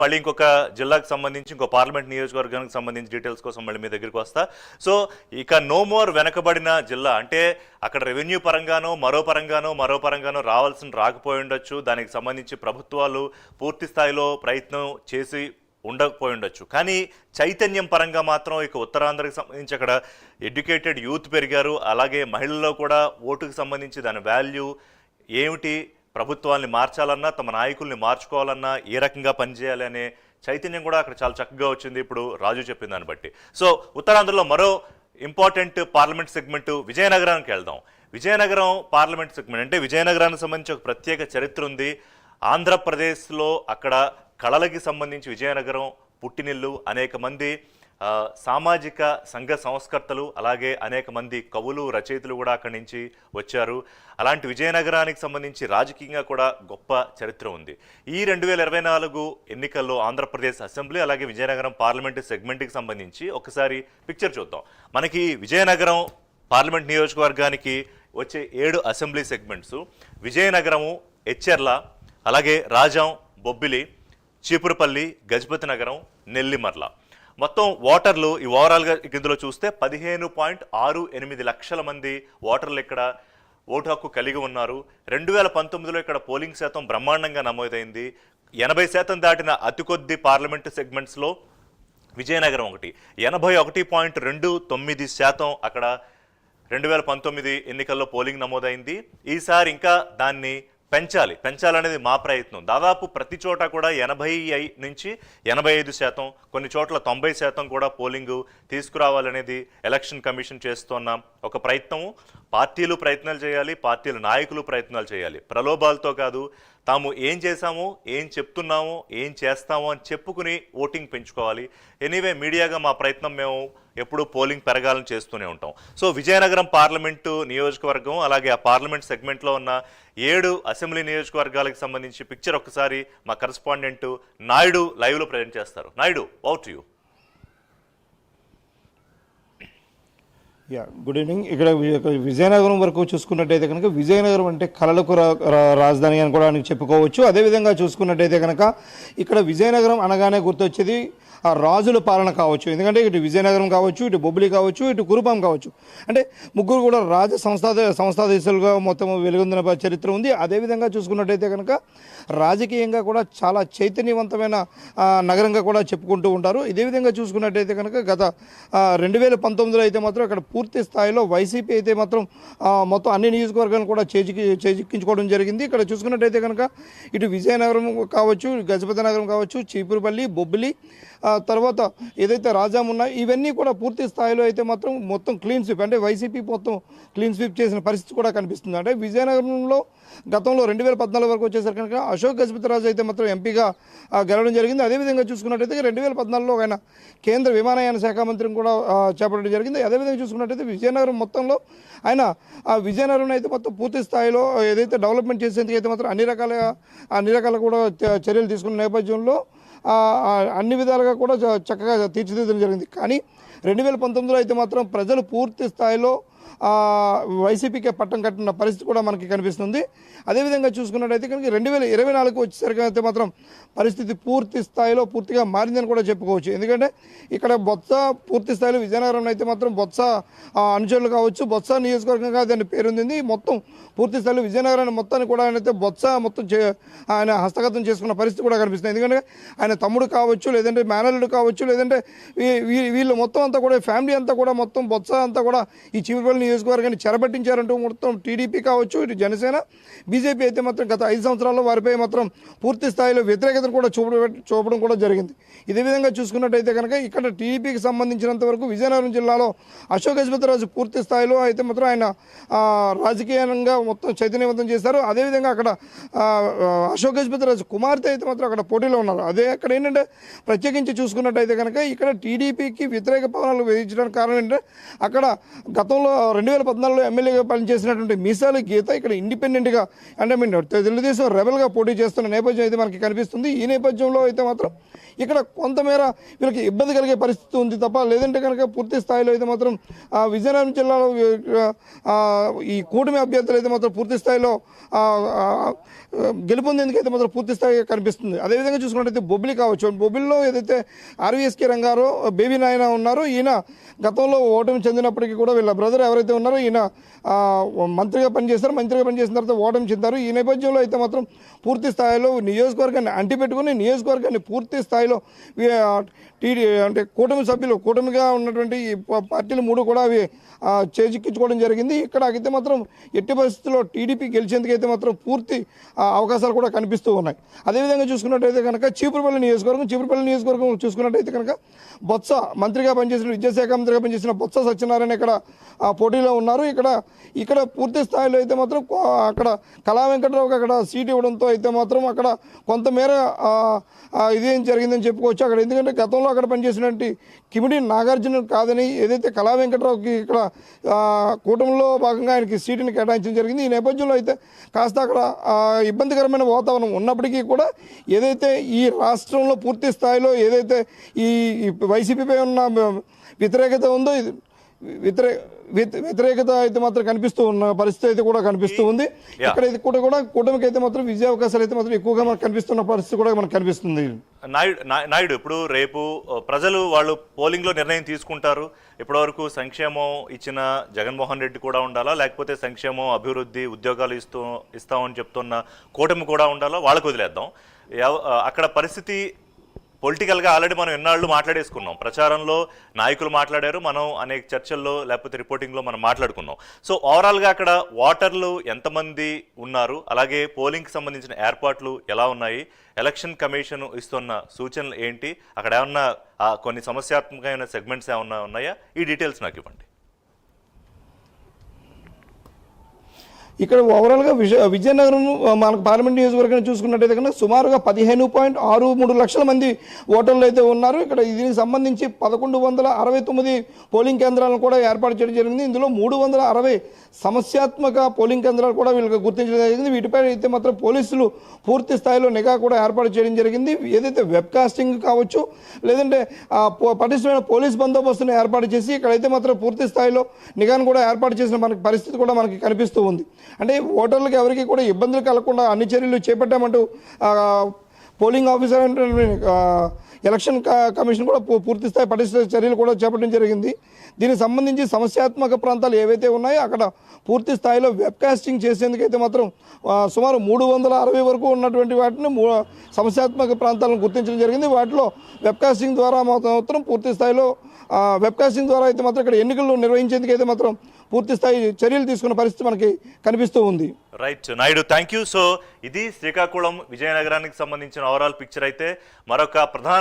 మళ్ళీ ఇంకొక జిల్లాకు సంబంధించి ఇంకో పార్లమెంట్ నియోజకవర్గానికి సంబంధించి డీటెయిల్స్ కోసం మళ్ళీ మీ దగ్గరికి వస్తా. సో ఇక నో మోర్ వెనకబడిన జిల్లా అంటే అక్కడ రెవెన్యూ పరంగానో మరో పరంగానో రాకపోయి ఉండొచ్చు. దానికి సంబంధించి ప్రభుత్వాలు పూర్తి స్థాయిలో ప్రయత్నం చేసి ఉండకపోయి ఉండొచ్చు. కానీ చైతన్యం పరంగా మాత్రం ఇక ఉత్తరాంధ్రకి సంబంధించి అక్కడ ఎడ్యుకేటెడ్ యూత్ పెరిగారు. అలాగే మహిళల్లో కూడా ఓటుకు సంబంధించి దాని వాల్యూ ఏమిటి, ప్రభుత్వాన్ని మార్చాలన్నా తమ నాయకుల్ని మార్చుకోవాలన్నా ఏ రకంగా పనిచేయాలి అనే చైతన్యం కూడా అక్కడ చాలా చక్కగా వచ్చింది ఇప్పుడు రాజు చెప్పిన దాన్ని బట్టి. సో ఉత్తరాంధ్రలో మరో ఇంపార్టెంట్ పార్లమెంట్ సెగ్మెంట్ విజయనగరానికి వెళ్దాం. విజయనగరం పార్లమెంట్ సెగ్మెంట్ అంటే విజయనగరానికి సంబంధించి ఒక ప్రత్యేక చరిత్ర ఉంది. ఆంధ్రప్రదేశ్లో అక్కడ కళలకి సంబంధించి విజయనగరం పుట్టినిల్లు. అనేక మంది సామాజిక సంఘ సంస్కర్తలు అలాగే అనేక మంది కవులు రచయితలు కూడా అక్కడి నుంచి వచ్చారు. అలాంటి విజయనగరానికి సంబంధించి రాజకీయంగా కూడా గొప్ప చరిత్ర ఉంది. ఈ 2024 ఎన్నికల్లో ఆంధ్రప్రదేశ్ అసెంబ్లీ అలాగే విజయనగరం పార్లమెంటు సెగ్మెంట్కి సంబంధించి ఒకసారి పిక్చర్ చూద్దాం. మనకి విజయనగరం పార్లమెంట్ నియోజకవర్గానికి వచ్చే 7 అసెంబ్లీ సెగ్మెంట్స్ విజయనగరము, ఎచ్చెర్ల, అలాగే రాజాం, బొబ్బిలి, చీపురుపల్లి, గజపతి నగరం, నెల్లిమర్ల. మొత్తం ఓటర్లు ఈ ఓవరాల్గా ఇందులో చూస్తే 15.68 లక్షల మంది ఓటర్లు ఇక్కడ ఓటు హక్కు కలిగి ఉన్నారు. 2019లో ఇక్కడ పోలింగ్ శాతం బ్రహ్మాండంగా నమోదైంది. 80% దాటిన అతి కొద్ది పార్లమెంటు సెగ్మెంట్స్లో విజయనగరం ఒకటి. 81.29% అక్కడ 2019 ఎన్నికల్లో పోలింగ్ నమోదైంది. ఈసారి ఇంకా దాన్ని పెంచాలనేది మా ప్రయత్నం. దాదాపు ప్రతి చోట కూడా 80 నుంచి 85%, కొన్ని చోట్ల 90% కూడా పోలింగు తీసుకురావాలనేది ఎలక్షన్ కమిషన్ చేస్తున్న ఒక ప్రయత్నము. పార్టీలు ప్రయత్నాలు చేయాలి, పార్టీల నాయకులు ప్రయత్నాలు చేయాలి. ప్రలోభాలతో కాదు, తాము ఏం చేశామో, ఏం చెప్తున్నామో, ఏం చేస్తామో అని చెప్పుకుని ఓటింగ్ పెంచుకోవాలి. ఎనీవే మీడియాగా మా ప్రయత్నం మేము ఎప్పుడూ పోలింగ్ పెరగాలని చేస్తూనే ఉంటాం. సో విజయనగరం పార్లమెంటు నియోజకవర్గం అలాగే ఆ పార్లమెంట్ సెగ్మెంట్లో ఉన్న 7 అసెంబ్లీ నియోజకవర్గాలకు సంబంధించి పిక్చర్ ఒక్కసారి మా కరెస్పాండెంట్ నాయుడు లైవ్లో ప్రజెంట్ చేస్తారు. Naidu, over to you. Good evening. ఇక్కడ విజయనగరం వరకు చూసుకున్నట్టయితే కనుక విజయనగరం అంటే కళలకు రాజధాని అని కూడా చెప్పుకోవచ్చు. అదేవిధంగా చూసుకున్నట్టయితే కనుక ఇక్కడ విజయనగరం అనగానే గుర్తొచ్చేది ఆ రాజుల పాలన కావచ్చు. ఎందుకంటే ఇటు విజయనగరం కావచ్చు, ఇటు బొబ్బిలి కావచ్చు, ఇటు కురుపాం కావచ్చు. అంటే ముగ్గురు కూడా రాజ సంస్థాధీశులుగా మొత్తం వెలుగొందిన చరిత్ర ఉంది. అదేవిధంగా చూసుకున్నట్టయితే కనుక రాజకీయంగా కూడా చాలా చైతన్యవంతమైన నగరంగా కూడా చెప్పుకుంటూ ఉంటారు. ఇదే విధంగా చూసుకున్నట్టయితే కనుక గత 2019లో అయితే మాత్రం ఇక్కడ పూర్తి స్థాయిలో వైసీపీ అయితే మాత్రం మొత్తం అన్ని నియోజకవర్గాలను కూడా చేజిక్కించుకోవడం జరిగింది. ఇక్కడ చూసుకున్నట్టయితే కనుక ఇటు విజయనగరం కావచ్చు, గజపతి నగరం కావచ్చు, చీపురుపల్లి, బొబ్బిలి, తర్వాత ఏదైతే రాజాం ఉన్నాయో ఇవన్నీ కూడా పూర్తి స్థాయిలో అయితే మాత్రం మొత్తం క్లీన్ స్వీప్ అంటే వైసీపీ మొత్తం క్లీన్ స్వీప్ చేసిన పరిస్థితి కూడా కనిపిస్తుంది. అంటే విజయనగరంలో గతంలో 2014 వరకు వచ్చేసరికి కనుక అశోక్ గజపతిరాజు అయితే మాత్రం ఎంపీగా గెలవడం జరిగింది. అదేవిధంగా చూసుకున్నట్టయితే 2014లో ఆయన కేంద్ర విమానయాన శాఖ మంత్రిని కూడా చేపట్టడం జరిగింది. అదేవిధంగా చూసుకున్నట్టయితే విజయనగరం మొత్తంలో ఆయన విజయనగరం అయితే మొత్తం పూర్తి స్థాయిలో ఏదైతే డెవలప్మెంట్ చేసేందుకు అయితే మాత్రం అన్ని రకాల కూడా చర్యలు తీసుకున్న నేపథ్యంలో అన్ని విధాలుగా కూడా చక్కగా తీర్చిదిద్దడం జరిగింది. కానీ 2019లో అయితే మాత్రం ప్రజలు పూర్తి స్థాయిలో వైసీపీకే పట్టం కట్టిన పరిస్థితి కూడా మనకి కనిపిస్తుంది. అదేవిధంగా చూసుకున్నట్టయితే కనుక 2024 వచ్చేసరికి అయితే మాత్రం పరిస్థితి పూర్తిగా మారిందని కూడా చెప్పుకోవచ్చు. ఎందుకంటే ఇక్కడ బొత్స పూర్తి స్థాయిలో విజయనగరం అయితే మాత్రం బొత్స అనుచరులు కావచ్చు, బొత్స నియోజకవర్గంగా దాన్ని పేరొందింది. మొత్తం పూర్తి స్థాయిలో విజయనగరాన్ని మొత్తాన్ని కూడా ఆయనైతే బొత్స మొత్తం ఆయన హస్తగతం చేసుకున్న పరిస్థితి కూడా కనిపిస్తుంది. ఎందుకంటే ఆయన తమ్ముడు కావచ్చు, లేదంటే మేనల్లుడు కావచ్చు, లేదంటే వీళ్ళు మొత్తం అంతా కూడా ఫ్యామిలీ అంతా కూడా మొత్తం బొత్స అంతా కూడా ఈ చీపురుపల్లి నియోజకవర్గాన్ని చెరబట్టించారంటూ మొత్తం టీడీపీ కావచ్చు, ఇటు జనసేన, బీజేపీ అయితే మాత్రం గత 5 సంవత్సరాల్లో వారిపై మాత్రం పూర్తి స్థాయిలో వ్యతిరేకతను కూడా చూపడం కూడా జరిగింది. ఇదే విధంగా చూసుకున్నట్టయితే కనుక ఇక్కడ టీడీపీకి సంబంధించినంత వరకు విజయనగరం జిల్లాలో అశోక్ గజపతిరాజు పూర్తి స్థాయిలో అయితే మాత్రం ఆయన రాజకీయంగా మొత్తం చైతన్యవంతం చేశారు. అదేవిధంగా అక్కడ అశోక్ గజపతిరాజు కుమార్తె అయితే మాత్రం అక్కడ పోటీలో ఉన్నారు. అదే అక్కడ ఏంటంటే ప్రత్యేకించి చూసుకున్నట్టయితే కనుక ఇక్కడ టీడీపీకి వ్యతిరేక పవనాలు వేయించడానికి కారణం ఏంటంటే అక్కడ గతంలో 2014లో ఎమ్మెల్యేగా పనిచేసినటువంటి మీసాల గీత ఇక్కడ ఇండిపెండెంట్గా అంటే తెలుగుదేశం రెబల్గా పోటీ చేస్తున్న నేపథ్యం అయితే మనకి కనిపిస్తుంది. ఈ నేపథ్యంలో అయితే మాత్రం ఇక్కడ కొంతమేర వీళ్ళకి ఇబ్బంది కలిగే పరిస్థితి ఉంది తప్ప లేదంటే కనుక పూర్తి స్థాయిలో అయితే మాత్రం విజయనగరం జిల్లాలో ఈ కూటమి అభ్యర్థులు అయితే మాత్రం పూర్తి స్థాయిలో గెలుపొందేందుకు అయితే మాత్రం పూర్తి స్థాయిగా కనిపిస్తుంది. అదేవిధంగా చూసుకున్నట్టయితే బొబ్బిలి కావచ్చు, బొబ్బిలిలో ఏదైతే ఆర్వీఎస్కే రంగారో బేబీ నాయన ఉన్నారో ఈయన గతంలో ఓటమి చెందినప్పటికీ కూడా వీళ్ళ బ్రదర్ ఎవరైతే ఉన్నారో ఈయన మంత్రిగా పనిచేస్తారు. మంత్రిగా పనిచేసిన తర్వాత ఓటమి చెందారు. ఈ నేపథ్యంలో అయితే మాత్రం పూర్తి స్థాయిలో నియోజకవర్గాన్ని అంటిపెట్టుకుని నియోజకవర్గాన్ని పూర్తి స్థాయిలో అంటే కూటమి సభ్యులు కూటమిగా ఉన్నటువంటి ఈ పార్టీలు మూడు కూడా అవి చేజిక్కించుకోవడం జరిగింది. ఇక్కడ అయితే మాత్రం ఎట్టి పరిస్థితుల్లో టీడీపీ గెలిచేందుకైతే మాత్రం పూర్తి అవకాశాలు కూడా కనిపిస్తూ ఉన్నాయి. అదేవిధంగా చూసుకున్నట్టయితే కనుక చీపురుపల్లి నియోజకవర్గం చూసుకున్నట్టయితే కనుక బొత్స మంత్రిగా పనిచేసిన విద్యాశాఖ మంత్రిగా పనిచేసిన బొత్స సత్యనారాయణ ఇక్కడ పోటీలో ఉన్నారు. ఇక్కడ పూర్తి స్థాయిలో అయితే మాత్రం అక్కడ కళా వెంకట్రావుకి అక్కడ సీట్ ఇవ్వడంతో అయితే మాత్రం అక్కడ కొంతమేర ఇదేం జరిగిందని చెప్పుకోవచ్చు. అక్కడ ఎందుకంటే గతంలో అక్కడ పనిచేసినటువంటి కిమిడి నాగార్జున కాదని ఏదైతే కళా వెంకట్రావుకి ఇక్కడ కూటమిలో భాగంగా ఆయనకి సీటుని కేటాయించడం జరిగింది. ఈ నేపథ్యంలో అయితే కాస్త అక్కడ ఇబ్బందికరమైన వాతావరణం ఉన్నప్పటికీ కూడా ఏదైతే ఈ రాష్ట్రంలో పూర్తి స్థాయిలో ఏదైతే ఈ వైసీపీపై ఉన్న వ్యతిరేకత ఉందో వ్యతిరేకత అయితే మాత్రం కనిపిస్తూ ఉన్న పరిస్థితి అయితే కూడా కనిపిస్తూ ఉంది. ఇక్కడ ఇది కూడా కూటమికి అయితే మాత్రం విజయ అవకాశాలు అయితే మాత్రం ఎక్కువగా మనకు కనిపిస్తున్న పరిస్థితి కూడా మనకు కనిపిస్తుంది. నాయుడు ఇప్పుడు రేపు ప్రజలు వాళ్ళు పోలింగ్ లో నిర్ణయం తీసుకుంటారు. ఇప్పటివరకు సంక్షేమం ఇచ్చిన జగన్మోహన్ రెడ్డి కూడా ఉండాలా, లేకపోతే సంక్షేమం అభివృద్ధి ఉద్యోగాలు ఇస్తామని చెప్తున్న కూటమి కూడా ఉండాలా, వాళ్ళకు వదిలేద్దాం. అక్కడ పరిస్థితి పొలిటికల్గా ఆల్రెడీ మనం ఎన్నాళ్ళు మాట్లాడేసుకున్నాం. ప్రచారంలో నాయకులు మాట్లాడారు, మనం అనేక చర్చల్లో లేకపోతే రిపోర్టింగ్లో మనం మాట్లాడుకున్నాం. సో ఓవరాల్గా అక్కడ ఓటర్లు ఎంతమంది ఉన్నారు, అలాగే పోలింగ్కి సంబంధించిన ఏర్పాట్లు ఎలా ఉన్నాయి, ఎలక్షన్ కమిషన్ ఇస్తున్న సూచనలు ఏంటి, అక్కడ ఏమన్నా కొన్ని సమస్యాత్మకమైన సెగ్మెంట్స్ ఏమన్నా ఉన్నాయా, ఈ డీటెయిల్స్ నాకు ఇవ్వండి. ఇక్కడ ఓవరాల్గా విజయనగరం మనకు పార్లమెంట్ నియోజకవర్గాన్ని చూసుకున్నట్టయితే కనుక సుమారుగా 15.63 లక్షల మంది ఓటర్లు అయితే ఉన్నారు. ఇక్కడ దీనికి సంబంధించి 1169 పోలింగ్ కేంద్రాలను కూడా ఏర్పాటు చేయడం జరిగింది. ఇందులో 360 సమస్యాత్మక పోలింగ్ కేంద్రాలు కూడా వీళ్ళకి గుర్తించడం జరిగింది. వీటిపై అయితే మాత్రం పోలీసులు పూర్తి స్థాయిలో నిఘా కూడా ఏర్పాటు చేయడం జరిగింది. ఏదైతే వెబ్ కాస్టింగ్ కావచ్చు, లేదంటే పటిష్టమైన పోలీస్ బందోబస్తును ఏర్పాటు చేసి ఇక్కడైతే మాత్రం పూర్తి స్థాయిలో నిఘాను కూడా ఏర్పాటు చేసిన మనకి పరిస్థితి కూడా మనకి కనిపిస్తూ ఉంది. అంటే ఓటర్లకు ఎవరికి కూడా ఇబ్బందులు కలగకుండా అన్ని చర్యలు చేపట్టామంటూ పోలింగ్ ఆఫీసర్ అంటే ఎలక్షన్ కమిషన్ కూడా పూర్తి స్థాయి పటిష్ట చర్యలు కూడా చేపట్టడం జరిగింది. దీనికి సంబంధించి సమస్యాత్మక ప్రాంతాలు ఏవైతే ఉన్నాయో అక్కడ పూర్తి స్థాయిలో వెబ్కాస్టింగ్ చేసేందుకైతే మాత్రం సుమారు 360 వరకు ఉన్నటువంటి వాటిని సమస్యాత్మక ప్రాంతాలను గుర్తించడం జరిగింది. వాటిలో వెబ్కాస్టింగ్ ద్వారా మాత్రం పూర్తి స్థాయిలో వెబ్కాస్టింగ్ ద్వారా అయితే మాత్రం ఇక్కడ ఎన్నికలు నిర్వహించేందుకైతే మాత్రం పూర్తి స్థాయి చర్యలు తీసుకున్న పరిస్థితి మనకి కనిపిస్తూ ఉంది. Right Naidu, thank you. So ఇది శ్రీకాకుళం విజయనగరానికి సంబంధించిన ఓవరాల్ పిక్చర్. అయితే మరొక ప్రధాన